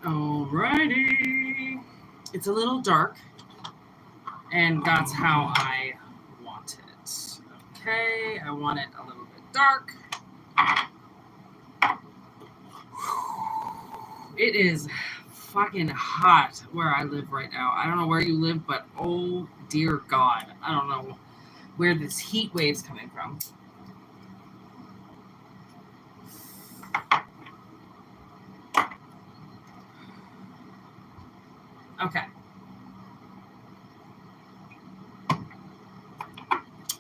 Alrighty. It's a little dark, and that's how I want it. Okay, I want it a little bit dark. It is fucking hot where I live right now. I don't know where you live, but oh dear God, I don't know where this heat wave's coming from. Okay.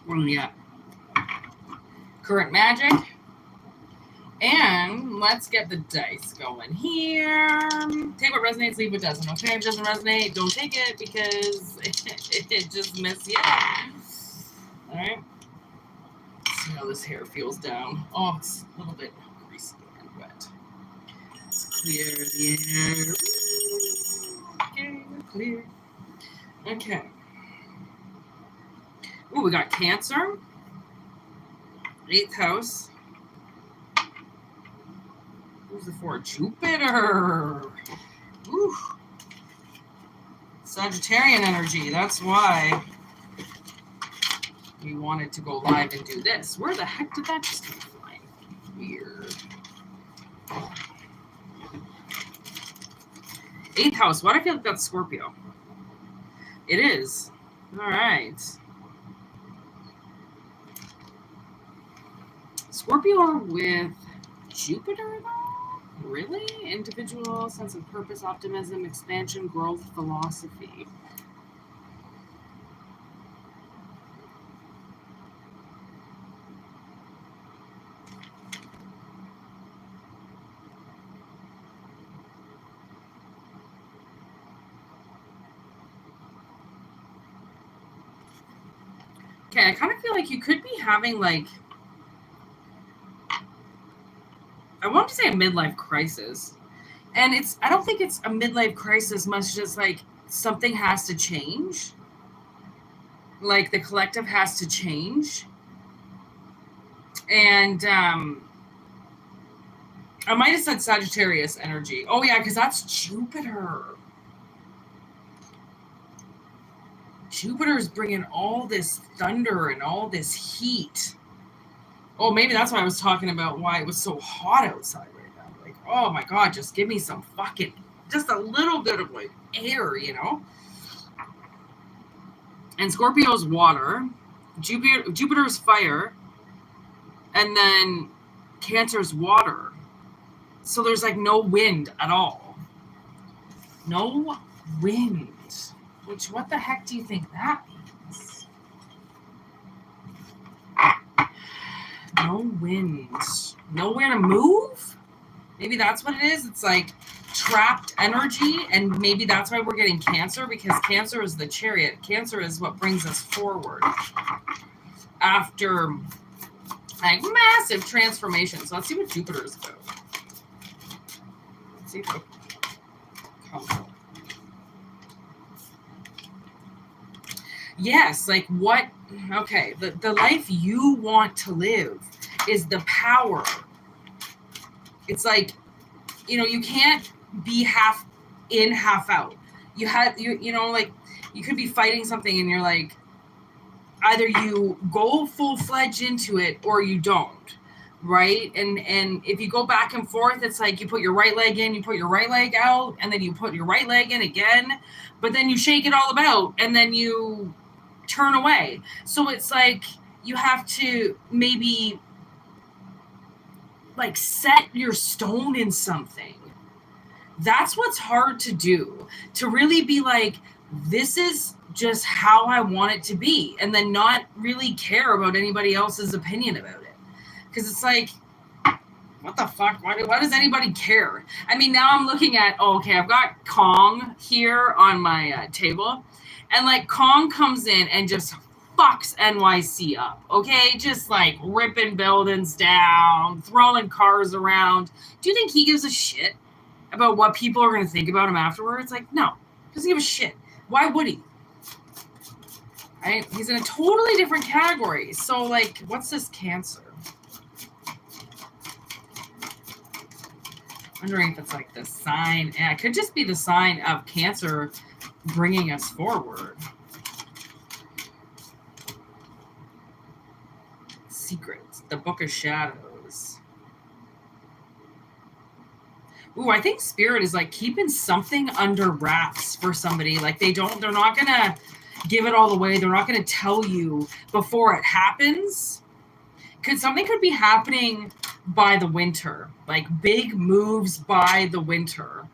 What do we got? Current magic. And let's get the dice going here. Take what resonates, leave what doesn't. Okay, if it doesn't resonate, don't take it because it just messes you up. Alright. See how this hair feels down. Oh, it's a little bit greasy and wet. Let's clear the air. Okay, we're clear. Okay. Ooh, we got Cancer. 8th house. Who's the 4? Jupiter. Ooh. Sagittarian energy. That's why we wanted to go live and do this. Where the heck did that just come from? Weird. 8th house. Why do I feel like that's Scorpio? It is. All right. Scorpio with Jupiter, though? Really? Individual, sense of purpose, optimism, expansion, growth, philosophy. Okay, I kind of feel like you could be having, like, I want to say a midlife crisis. And I don't think it's a midlife crisis much as like something has to change. Like the collective has to change. And I might have said Sagittarius energy. Oh yeah, because that's Jupiter. Jupiter's bringing all this thunder and all this heat. Oh, maybe that's why I was talking about why it was so hot outside right now. Like, oh my God, just give me some fucking, just a little bit of like air, you know? And Scorpio's water, Jupiter's fire, and then Cancer's water. So there's like no wind at all. No wind. Which, what the heck do you think that means? No wind. Nowhere to move? Maybe that's what it is. It's like trapped energy, and maybe that's why we're getting Cancer, because Cancer is the chariot. Cancer is what brings us forward after like massive transformation. So let's see what Jupiter is about. Let's see if it comes up. Yes, like what? Okay, the life you want to live is the power. It's like, you know, you can't be half in, half out. You know, like you could be fighting something and you're like, either you go full-fledged into it or you don't, right? And if you go back and forth, it's like you put your right leg in, you put your right leg out, and then you put your right leg in again, but then you shake it all about and then you turn away. So it's like you have to maybe like set your stone in something. That's what's hard to do, to really be like, this is just how I want it to be, and then not really care about anybody else's opinion about it. Because it's like, what the fuck? Why does anybody care? I mean, now I'm looking at, I've got Kong here on my table, and like Kong comes in and just fucks NYC up, okay? Just like ripping buildings down, throwing cars around. Do you think he gives a shit about what people are going to think about him afterwards? Like, no, he doesn't give a shit. Why would he? Right? He's in a totally different category. So like, what's this Cancer? Wondering if it's like the sign. Yeah, it could just be the sign of Cancer bringing us forward. Secrets. The Book of Shadows. Ooh, I think Spirit is like keeping something under wraps for somebody. Like they're not going to give it all away. They're not going to tell you before it happens. Something could be happening by the winter, like big moves by the winter.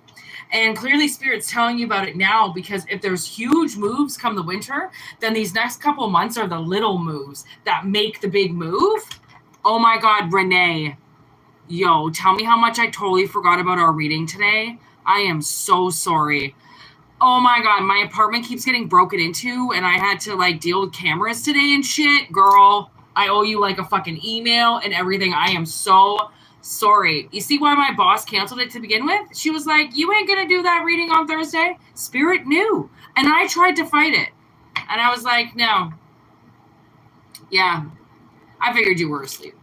And clearly Spirit's telling you about it now, because if there's huge moves come the winter, then these next couple of months are the little moves that make the big move. Oh my God, Renee. Yo, tell me how much I totally forgot about our reading today. I am so sorry. Oh my God, my apartment keeps getting broken into and I had to like deal with cameras today and shit. Girl, I owe you like a fucking email and everything. I am so sorry. You see why my boss canceled it to begin with? She was like, you ain't gonna do that reading on Thursday? Spirit knew. And I tried to fight it. And I was like, no. Yeah, I figured you were asleep.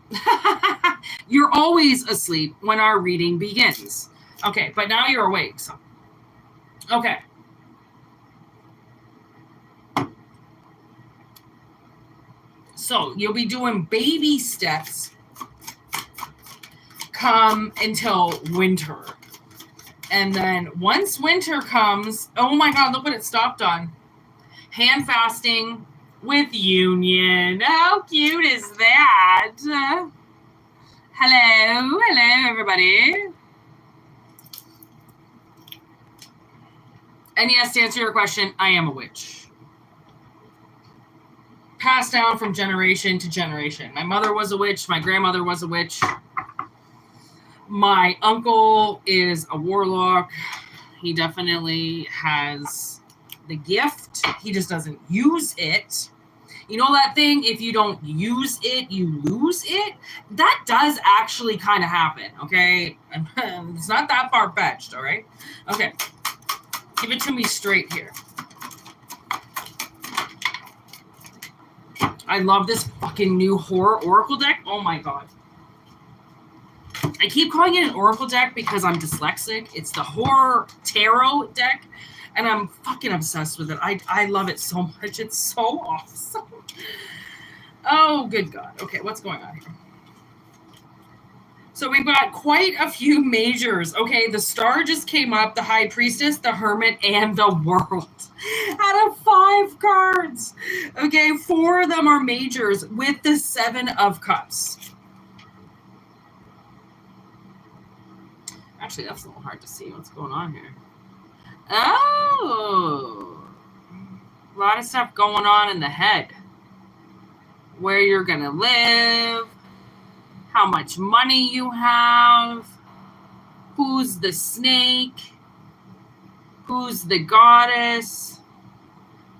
You're always asleep when our reading begins. Okay, but now you're awake. So. Okay. So you'll be doing baby steps come until winter. And then once winter comes, oh my God, look what it stopped on. Hand fasting with union. How cute is that? Hello, everybody. And yes, to answer your question, I am a witch. Passed down from generation to generation. My mother was a witch. My grandmother was a witch. My uncle is a warlock. He definitely has the gift. He just doesn't use it. You know that thing, if you don't use it, you lose it? That does actually kind of happen, okay? It's not that far-fetched, all right? Okay. Give it to me straight here. I love this fucking new horror oracle deck. Oh my God. I keep calling it an oracle deck because I'm dyslexic. It's the horror tarot deck, and I'm fucking obsessed with it. I love it so much. It's so awesome. Oh, good God. Okay, what's going on here? So we've got quite a few majors. Okay, the star just came up, the high priestess, the hermit, and the world. Out of 5 cards. Okay, 4 of them are majors with the 7 of cups. Actually, that's a little hard to see what's going on here. Oh, a lot of stuff going on in the head. Where you're going to live, how much money you have, who's the snake, who's the goddess,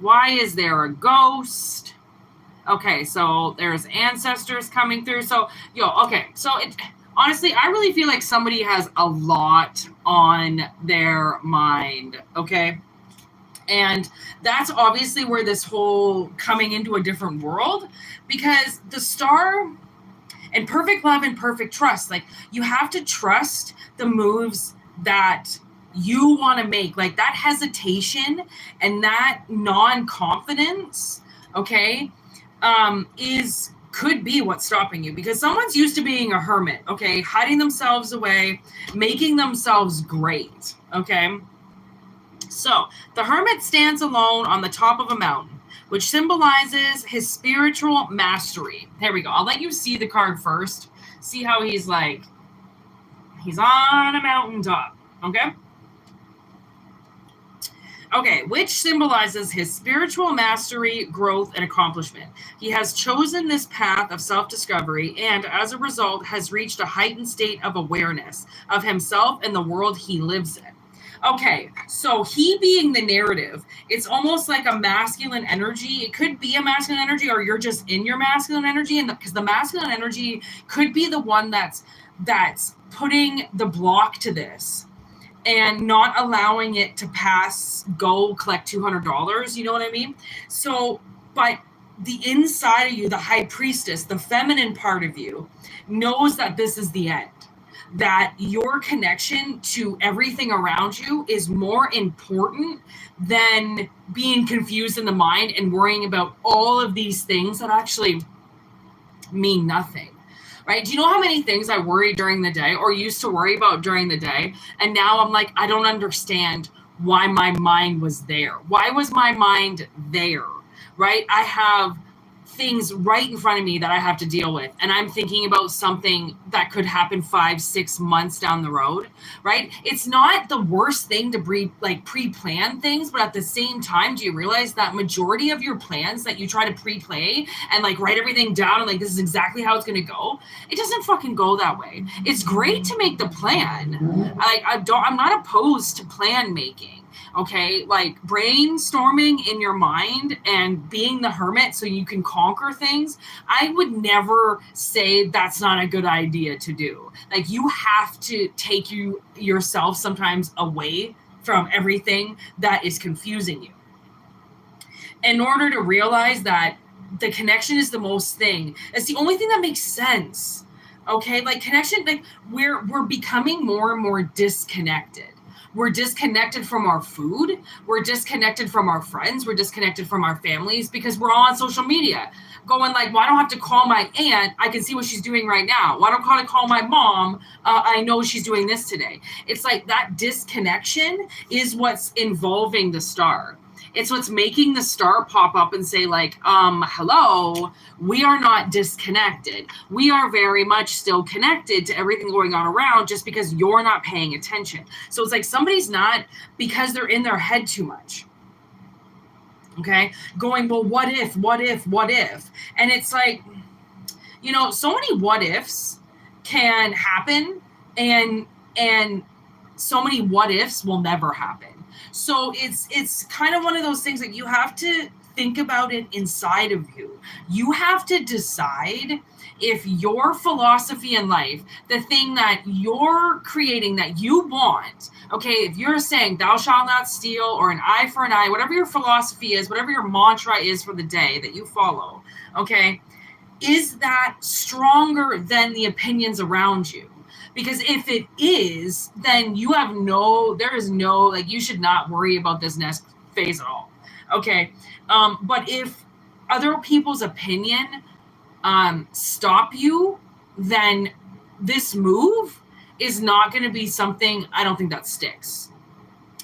why is there a ghost? Okay, so there's ancestors coming through. So, okay, so honestly, I really feel like somebody has a lot on their mind, okay? And that's obviously where this whole coming into a different world, because the star and perfect love and perfect trust, like you have to trust the moves that you want to make, like that hesitation and that non-confidence, okay, could be what's stopping you, because someone's used to being a hermit, okay, hiding themselves away, making themselves great, okay? So the hermit stands alone on the top of a mountain, which symbolizes his spiritual mastery. Here we go. I'll let you see the card first. See how he's like, he's on a mountaintop, okay? Okay, which symbolizes his spiritual mastery, growth, and accomplishment. He has chosen this path of self-discovery and, as a result, has reached a heightened state of awareness of himself and the world he lives in. Okay, so he being the narrative, it's almost like a masculine energy. It could be a masculine energy, or you're just in your masculine energy, and because the masculine energy could be the one that's putting the block to this and not allowing it to pass, go collect $200, you know what I mean? So, but the inside of you, the high priestess, the feminine part of you, knows that this is the end. that your connection to everything around you is more important than being confused in the mind and worrying about all of these things that actually mean nothing. Right? Do you know how many things I worry during the day or used to worry about during the day? And now I'm like, I don't understand why my mind was there. Why was my mind there? Right? I have things right in front of me that I have to deal with. And I'm thinking about something that could happen 5-6 months down the road, right? It's not the worst thing to pre-plan things, but at the same time, do you realize that majority of your plans that you try to pre-play and like write everything down and like this is exactly how it's going to go, it doesn't fucking go that way. It's great to make the plan. I'm not opposed to plan making. Okay, like brainstorming in your mind and being the hermit so you can conquer things. I would never say that's not a good idea to do. Like you have to take yourself sometimes away from everything that is confusing you in order to realize that the connection is the most thing. It's the only thing that makes sense. Okay, like connection, like we're becoming more and more disconnected. We're disconnected from our food. We're disconnected from our friends. We're disconnected from our families because we're all on social media going like, well, I don't have to call my aunt. I can see what she's doing right now. Why don't I call my mom? I know she's doing this today. It's like that disconnection is what's involving the star. It's what's making the star pop up and say like, hello, we are not disconnected. We are very much still connected to everything going on around just because you're not paying attention. So it's like somebody's not, because they're in their head too much. Okay. Going, well, what if? And it's like, so many what ifs can happen and so many what ifs will never happen. So it's kind of one of those things that you have to think about it inside of you. You have to decide if your philosophy in life, the thing that you're creating that you want, okay, if you're saying thou shalt not steal or an eye for an eye, whatever your philosophy is, whatever your mantra is for the day that you follow, okay, is that stronger than the opinions around you? Because if it is, then you should not worry about this next phase at all. Okay. But if other people's opinion stop you, then this move is not going to be something, I don't think that sticks.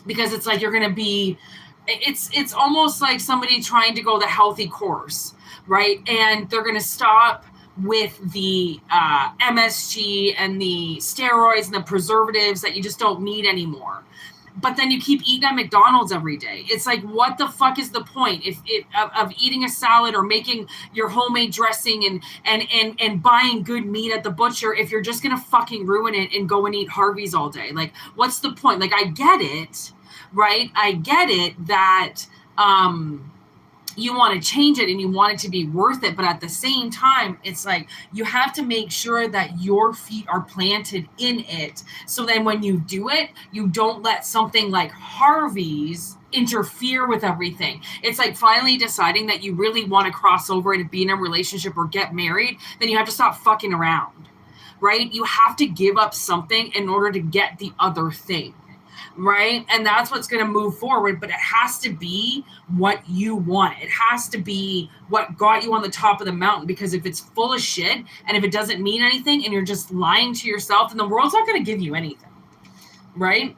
Because it's like you're going to be, it's almost like somebody trying to go the healthy course, right? And they're going to stop with the MSG and the steroids and the preservatives that you just don't need anymore. But then you keep eating at McDonald's every day. It's like, what the fuck is the point of eating a salad or making your homemade dressing and buying good meat at the butcher if you're just going to fucking ruin it and go and eat Harvey's all day? Like, what's the point? Like, I get it, right? I get it that you want to change it and you want it to be worth it. But at the same time, it's like you have to make sure that your feet are planted in it. So then when you do it, you don't let something like Harvey's interfere with everything. It's like finally deciding that you really want to cross over and be in a relationship or get married. Then you have to stop fucking around, right? You have to give up something in order to get the other thing. Right? And that's what's going to move forward, but it has to be what you want. It has to be what got you on the top of the mountain, because if it's full of shit and if it doesn't mean anything and you're just lying to yourself, then the world's not going to give you anything. Right?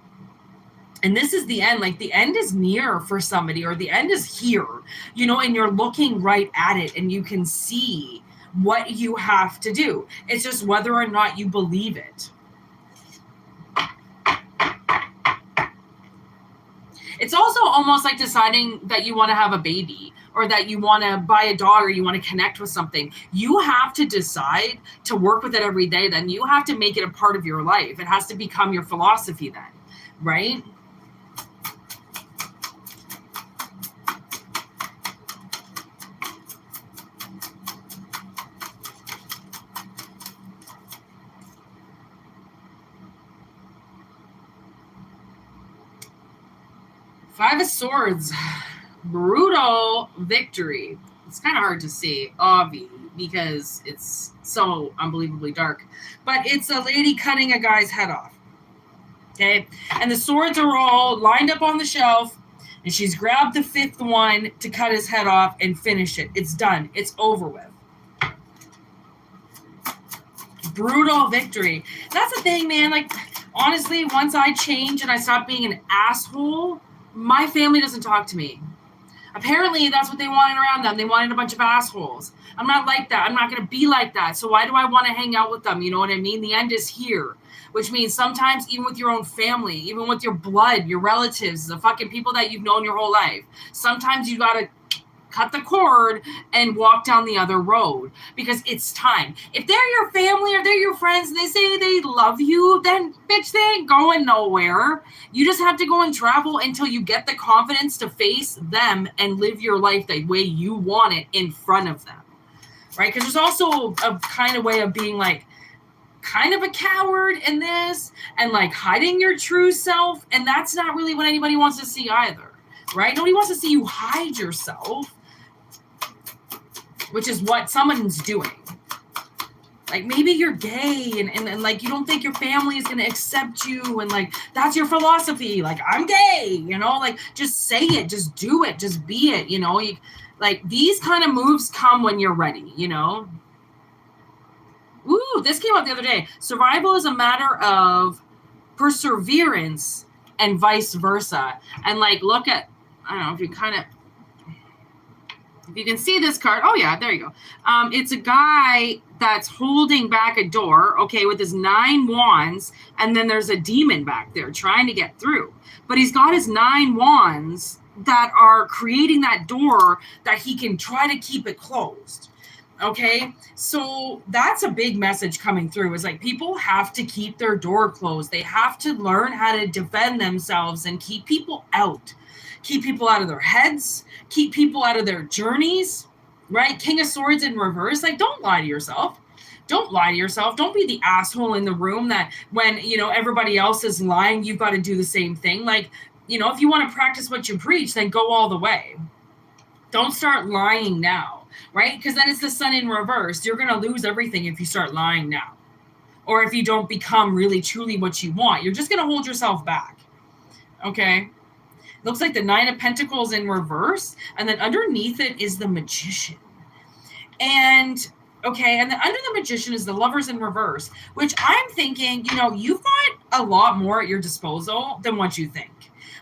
And this is the end. Like the end is near for somebody, or the end is here, and you're looking right at it and you can see what you have to do. It's just whether or not you believe it. It's also almost like deciding that you want to have a baby or that you want to buy a dog or you want to connect with something. You have to decide to work with it every day. Then you have to make it a part of your life. It has to become your philosophy then, right? Five of Swords, brutal victory. It's kind of hard to see. Avi, because it's so unbelievably dark. But it's a lady cutting a guy's head off. Okay? And the swords are all lined up on the shelf, and she's grabbed the 5th one to cut his head off and finish it. It's done. It's over with. Brutal victory. That's the thing, man. Like, honestly, once I change and I stop being an asshole, my family doesn't talk to me. Apparently, that's what they wanted around them. They wanted a bunch of assholes. I'm not like that. I'm not going to be like that. So why do I want to hang out with them? You know what I mean? The end is here, which means sometimes even with your own family, even with your blood, your relatives, the fucking people that you've known your whole life, sometimes you got to cut the cord and walk down the other road because it's time. If they're your family or they're your friends and they say they love you, then bitch, they ain't going nowhere. You just have to go and travel until you get the confidence to face them and live your life the way you want it in front of them, right? Because there's also a kind of way of being like kind of a coward in this and like hiding your true self, and that's not really what anybody wants to see either, right? Nobody wants to see you hide yourself, which is what someone's doing. Like, maybe you're gay and like, you don't think your family is going to accept you. And like, that's your philosophy. Like, I'm gay, you know, like, just say it, just do it, just be it. You know, like these kind of moves come when you're ready, you know? Ooh, this came up the other day. Survival is a matter of perseverance and vice versa. And like, look at, I don't know if you kind of, if you can see this card. Oh, yeah, there you go. It's a guy that's holding back a door, okay, with his 9 wands, and then there's a demon back there trying to get through. But he's got his 9 wands that are creating that door that he can try to keep it closed, okay? So that's a big message coming through, is like people have to keep their door closed. They have to learn how to defend themselves and keep people out. Keep people out of their heads, keep people out of their journeys, right? King of Swords in reverse. Like, don't lie to yourself. Don't lie to yourself. Don't be the asshole in the room that when, you know, everybody else is lying, you've got to do the same thing. Like, you know, if you want to practice what you preach, then go all the way. Don't start lying now, right? Because then it's the sun in reverse. You're going to lose everything if you start lying now. Or if you don't become really, truly what you want. You're just going to hold yourself back, okay? Looks like the 9 of Pentacles in reverse, and then underneath it is the Magician. And, okay, and then under the Magician is the Lovers in reverse, which I'm thinking, you know, you've got a lot more at your disposal than what you think,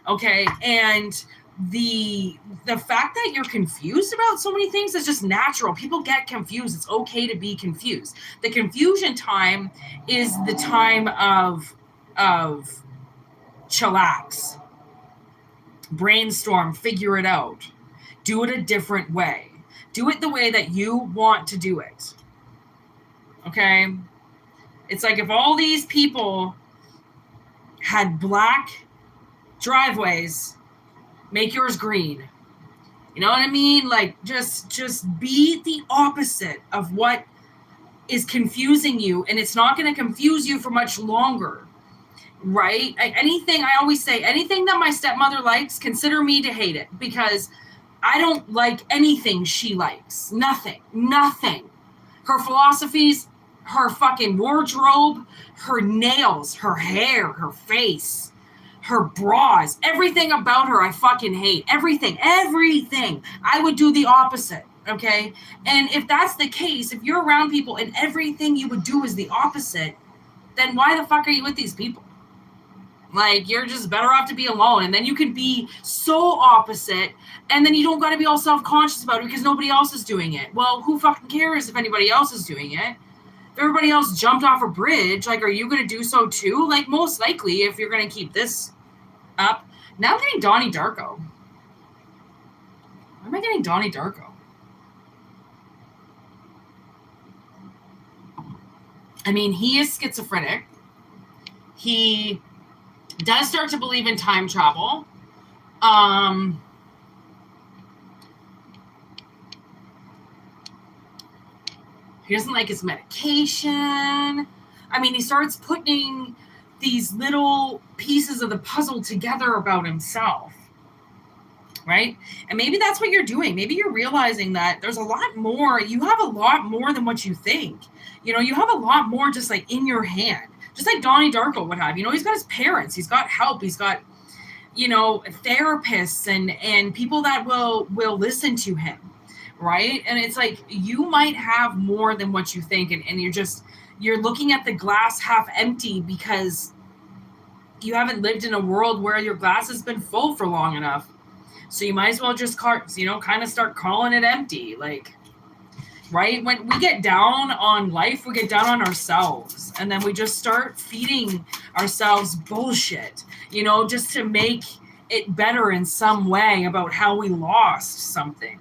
okay? And the fact that you're confused about so many things is just natural. People get confused. It's okay to be confused. The confusion time is the time of chillax. Brainstorm, figure it out, do it a different way, do it the way that you want to do it, okay? It's like if all these people had black driveways, make yours green. You know what I mean? Like, just be the opposite of what is confusing you, and it's not going to confuse you for much longer. Right? Anything, I always say, anything that my stepmother likes, consider me to hate it, because I don't like anything she likes. Nothing. Her philosophies, her fucking wardrobe, her nails, her hair, her face, her bras, everything about her I fucking hate. Everything. I would do the opposite, okay? And if that's the case, if you're around people and everything you would do is the opposite, then why the fuck are you with these people? Like, you're just better off to be alone, and then you can be so opposite, and then you don't got to be all self-conscious about it because nobody else is doing it. Well, who fucking cares if anybody else is doing it? If everybody else jumped off a bridge, like, are you going to do so too? Like, most likely, if you're going to keep this up. Now I'm getting Donnie Darko. Why am I getting Donnie Darko? I mean, he is schizophrenic. He does start to believe in time travel. He doesn't like his medication. I mean, he starts putting these little pieces of the puzzle together about himself. right? And maybe that's what you're doing. Maybe you're realizing that there's a lot more. You have a lot more than what you think. You know, you have a lot more just like in your hand. Just like Donnie Darko would have. You know, he's got his parents. He's got help. He's got, you know, therapists and people that will listen to him, right? And it's like you might have more than what you think, and you're looking at the glass half empty because you haven't lived in a world where your glass has been full for long enough. So you might as well just kind of start calling it empty, like, right? When we get down on life, we get down on ourselves, and then we just start feeding ourselves bullshit, you know, just to make it better in some way about how we lost something.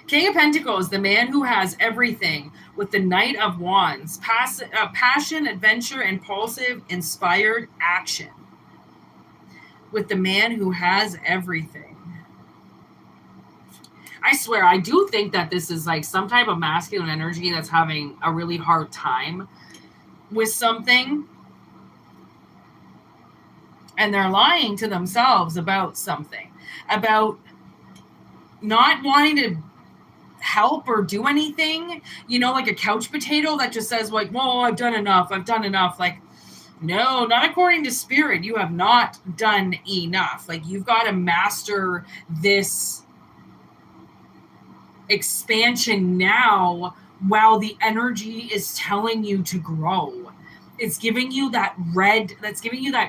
King of Pentacles, the man who has everything, with the Knight of Wands, passion, adventure, impulsive, inspired action. With the man who has everything. I swear, I do think that this is like some type of masculine energy that's having a really hard time with something. And they're lying to themselves about something. About not wanting to help or do anything. You know, like a couch potato that just says like, well, I've done enough. Like, no, not according to spirit. You have not done enough. Like, you've got to master this expansion now while the energy is telling you to grow. It's giving you that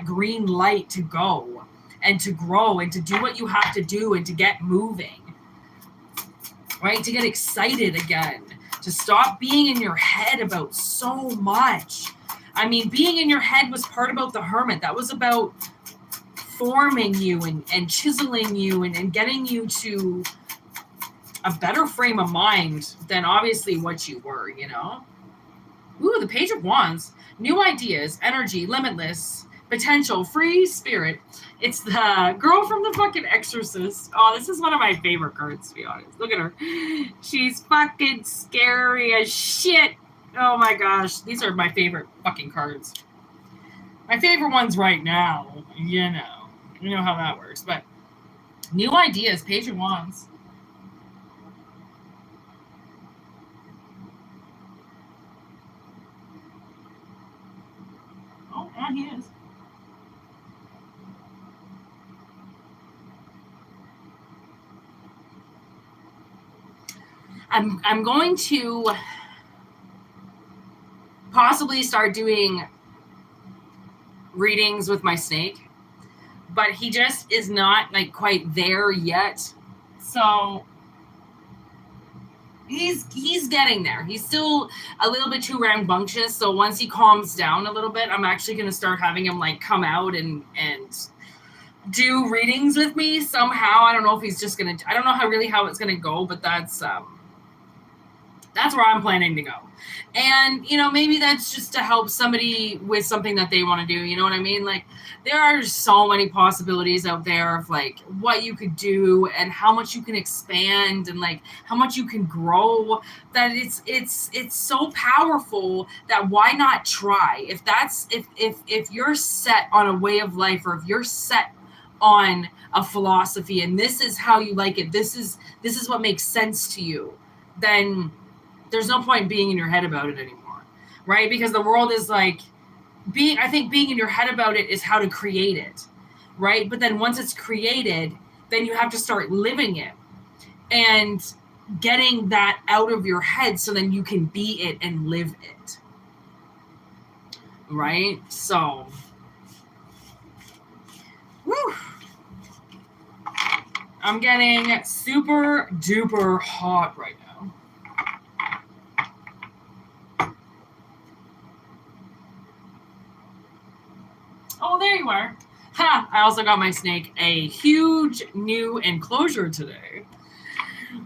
green light to go and to grow and to do what you have to do and to get moving, right? To get excited again, to stop being in your head about so much. I mean, being in your head was part about the Hermit. That was about forming you and chiseling you and getting you to a better frame of mind than obviously what you were, you know? Ooh, the Page of Wands. New ideas, energy, limitless, potential, free spirit. It's the girl from the fucking Exorcist. Oh, this is one of my favorite cards, to be honest. Look at her. She's fucking scary as shit. Oh my gosh. These are my favorite fucking cards. My favorite ones right now. You know how that works. But new ideas, Page of Wands. Oh, yeah, he is. I'm going to possibly start doing readings with my snake, but he just is not like quite there yet. So he's getting there. He's still a little bit too rambunctious. So once he calms down a little bit, I'm actually going to start having him like come out and do readings with me somehow. I don't know if he's just going to, I don't know how it's going to go, but that's where I'm planning to go. And, you know, maybe that's just to help somebody with something that they want to do. You know what I mean? Like, there are so many possibilities out there of, like, what you could do and how much you can expand and, like, how much you can grow, that it's so powerful that why not try? If you're set on a way of life, or if you're set on a philosophy and this is how you like it, this is what makes sense to you, then there's no point being in your head about it anymore, right? Because the world is like, I think being in your head about it is how to create it, right? But then once it's created, then you have to start living it and getting that out of your head so then you can be it and live it, right? So, whew. I'm getting super duper hot right now. Oh, there you are. Ha! I also got my snake a huge new enclosure today.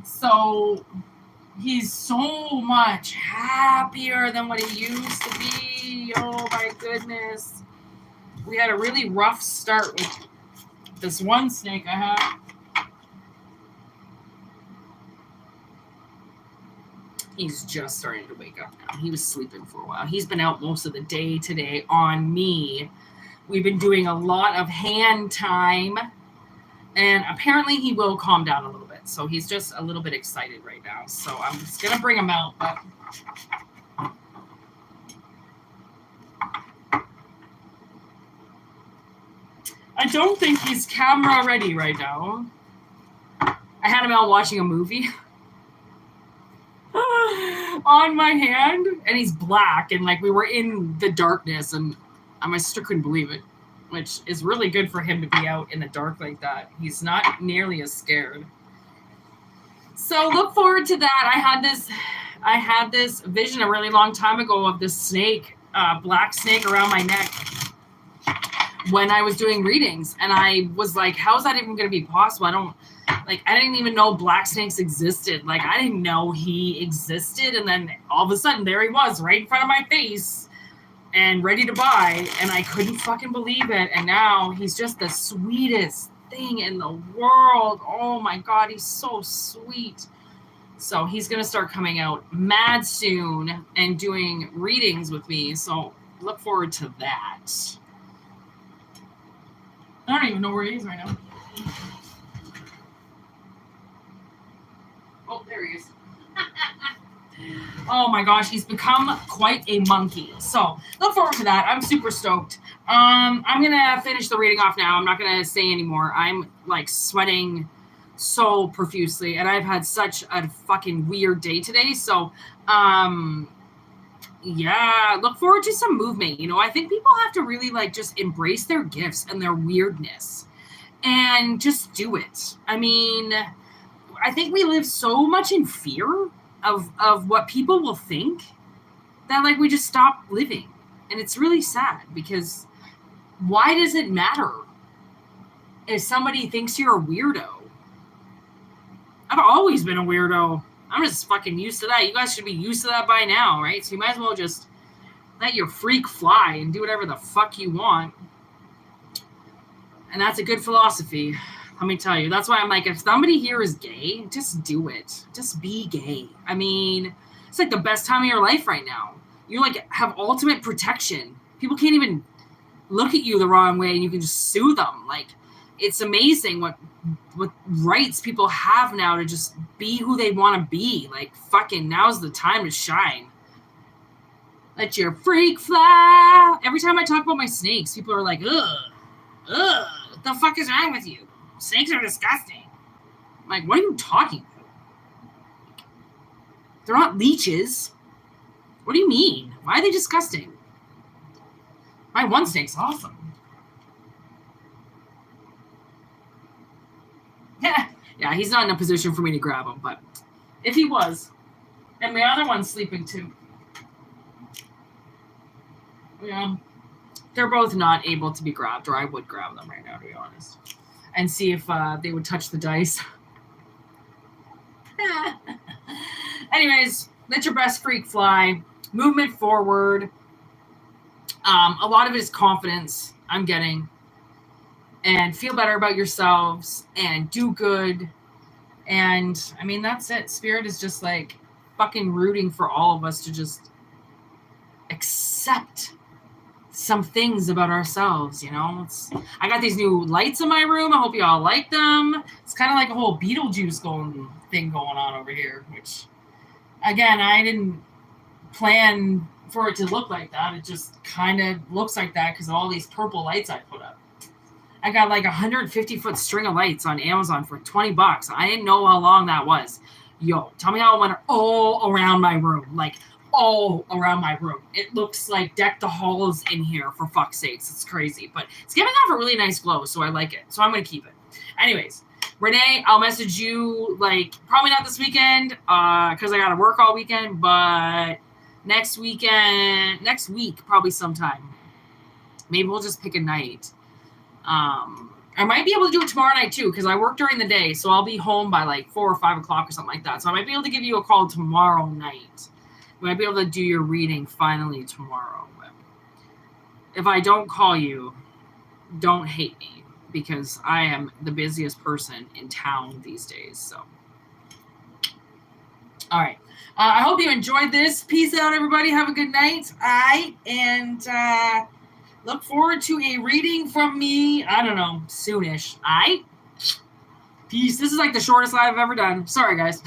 So he's so much happier than what he used to be. Oh my goodness. We had a really rough start with this one snake I have. He's just starting to wake up now. He was sleeping for a while. He's been out most of the day today on me We've been doing a lot of hand time, and apparently he will calm down a little bit. So he's just a little bit excited right now. So I'm just going to bring him out. But I don't think he's camera ready right now. I had him out watching a movie on my hand, and he's black, and like we were in the darkness, and my sister couldn't believe it, which is really good for him to be out in the dark like that. He's not nearly as scared. So look forward to that. I had this vision a really long time ago of this snake, black snake around my neck when I was doing readings, and I was like, how is that even going to be possible? I didn't even know black snakes existed. Like, I didn't know he existed, and then all of a sudden there he was right in front of my face and ready to buy, and I couldn't fucking believe it. And now he's just the sweetest thing in the world. Oh my God, he's so sweet. So he's going to start coming out mad soon and doing readings with me, so look forward to that. I don't even know where he is right now. Oh, there he is. Oh my gosh, he's become quite a monkey. So look forward to that. I'm super stoked. I'm gonna finish the reading off now. I'm not gonna say anymore. I'm like sweating so profusely, and I've had such a fucking weird day today. So yeah, look forward to some movement. You know, I think people have to really like just embrace their gifts and their weirdness and just do it. I mean, I think we live so much in fear of what people will think that like we just stop living. And it's really sad, because why does it matter if somebody thinks you're a weirdo? I've always been a weirdo. I'm just fucking used to that. You guys should be used to that by now, right? So you might as well just let your freak fly and do whatever the fuck you want. And that's a good philosophy. Let me tell you. That's why I'm like, if somebody here is gay, just do it. Just be gay. I mean, it's like the best time of your life right now. You like have ultimate protection. People can't even look at you the wrong way, and you can just sue them. Like, it's amazing what rights people have now to just be who they want to be. Like, fucking now's the time to shine. Let your freak fly. Every time I talk about my snakes, people are like, ugh, what the fuck is wrong with you? Snakes are disgusting. I'm like, what are you talking about? They're not leeches. What do you mean? Why are they disgusting? My one snake's awesome. Yeah, he's not in a position for me to grab him, but if he was, and my other one's sleeping too. Yeah, they're both not able to be grabbed, or I would grab them right now, to be honest, and see if they would touch the dice. Anyways, let your best freak fly. Movement forward. A lot of it is confidence I'm getting. And feel better about yourselves and do good. And I mean, that's it. Spirit is just like fucking rooting for all of us to just accept some things about ourselves, you know? I got these new lights in my room. I hope you all like them. It's kind of like a whole Beetlejuice thing going on over here, which, again, I didn't plan for it to look like that. It just kind of looks like that because of all these purple lights I put up. I got like 150-foot string of lights on Amazon for $20. I didn't know how long that was. Yo, tell me how it went all around my room. Like, all around my room. It looks like deck the halls in here, for fuck's sakes. It's crazy. But it's giving off a really nice glow, so I like it. So I'm going to keep it. Anyways, Renee, I'll message you, like, probably not this weekend, because I got to work all weekend, but next week, probably sometime. Maybe we'll just pick a night. I might be able to do it tomorrow night too, because I work during the day, so I'll be home by like 4 or 5 o'clock or something like that. So I might be able to give you a call tomorrow night. We might be able to do your reading finally tomorrow. But if I don't call you, don't hate me, because I am the busiest person in town these days. So, all right. I hope you enjoyed this. Peace out, everybody. Have a good night. And look forward to a reading from me, I don't know, soonish. Peace. This is like the shortest live I've ever done. Sorry, guys.